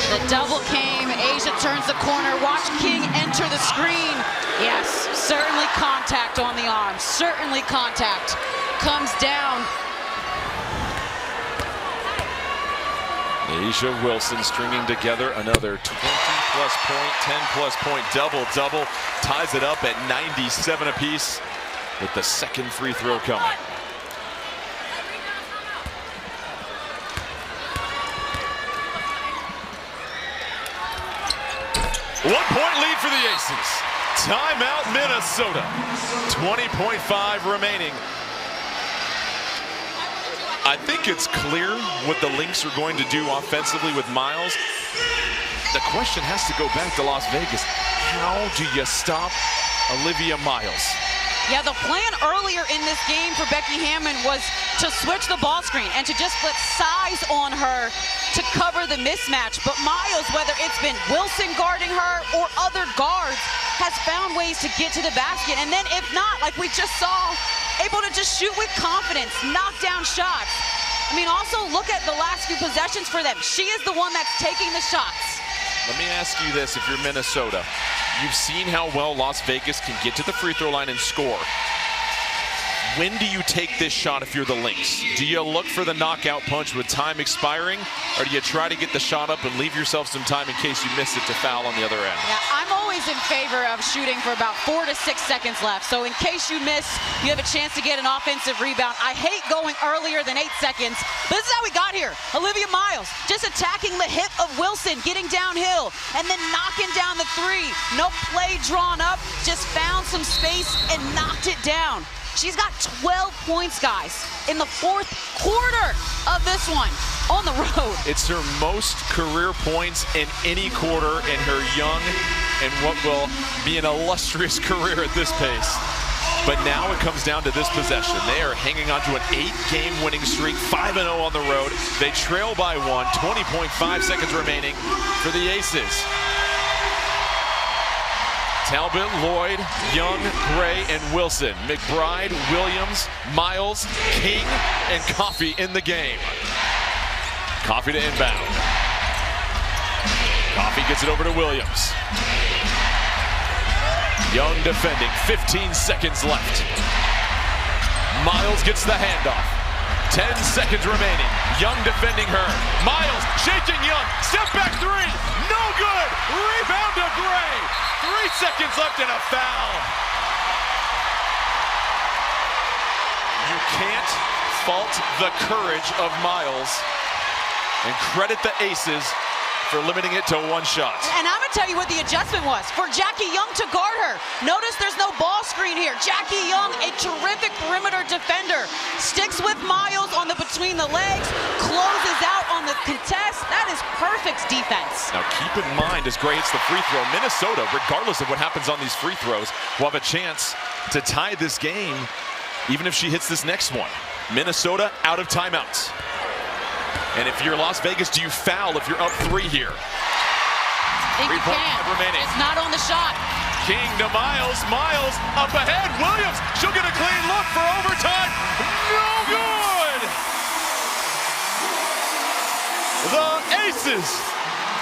The double came. A'ja turns the corner. Watch King enter the screen. Yes, certainly contact on the arm. Certainly contact. Comes down. A'ja Wilson stringing together another 20-plus point, 10-plus point double-double. Ties it up at 97 apiece. With the second free throw coming. One-point lead for the Aces. Timeout, Minnesota. 20.5 remaining. I think it's clear what the Lynx are going to do offensively with Miles. The question has to go back to Las Vegas. How do you stop Olivia Miles? Yeah, the plan earlier in this game for Becky Hammon was to switch the ball screen and to just put size on her to cover the mismatch. But Miles, whether it's been Wilson guarding her or other guards, has found ways to get to the basket. And then if not, like we just saw, able to just shoot with confidence, knock down shots. I mean, also look at the last few possessions for them. She is the one that's taking the shots. Let me ask you this, if you're Minnesota. You've seen how well Las Vegas can get to the free throw line and score. When do you take this shot if you're the Lynx? Do you look for the knockout punch with time expiring, or do you try to get the shot up and leave yourself some time in case you miss it to foul on the other end? Yeah, I'm always in favor of shooting for about 4 to 6 seconds left. So in case you miss, you have a chance to get an offensive rebound. I hate going earlier than 8 seconds, but this is how we got here. Olivia Miles just attacking the hip of Wilson, getting downhill, and then knocking down the three. No play drawn up, just found some space and knocked it down. She's got 12 points, guys, in the fourth quarter of this one on the road. It's her most career points in any quarter in her young and what will be an illustrious career at this pace. But now it comes down to this possession. They are hanging on to an 8-game winning streak, 5-0 on the road. They trail by 1, 20.5 seconds remaining for the Aces. Talbot, Lloyd, Young, Gray, and Wilson. McBride, Williams, Miles, King, and Coffey in the game. Coffey to inbound. Coffey gets it over to Williams. Young defending, 15 seconds left. Miles gets the handoff. 10 seconds remaining. Young defending her. Miles shaking Young. Step back three. No good. Rebound to Gray. 3 seconds left and a foul. You can't fault the courage of Miles and credit the Aces for limiting it to 1 shot. And I'm going to tell you what the adjustment was for Jackie Young to guard her. Notice there's no ball screen here. Jackie Young, a terrific perimeter defender, sticks with Miles on the between the legs, closes out on the contest. That is perfect defense. Now keep in mind as Gray hits the free throw, Minnesota, regardless of what happens on these free throws, will have a chance to tie this game even if she hits this next one. Minnesota out of timeouts. And if you're Las Vegas, do you foul if you're up 3 here? I think you can. Remaining. It's not on the shot. King to Miles. Miles up ahead. Williams, she'll get a clean look for overtime. No good! The Aces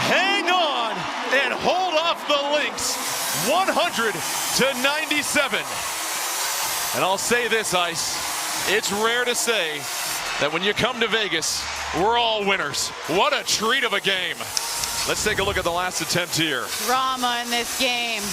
hang on and hold off the Lynx 100-97. And I'll say this, Ice, it's rare to say that when you come to Vegas, we're all winners. What a treat of a game. Let's take a look at the last attempt here. Drama in this game.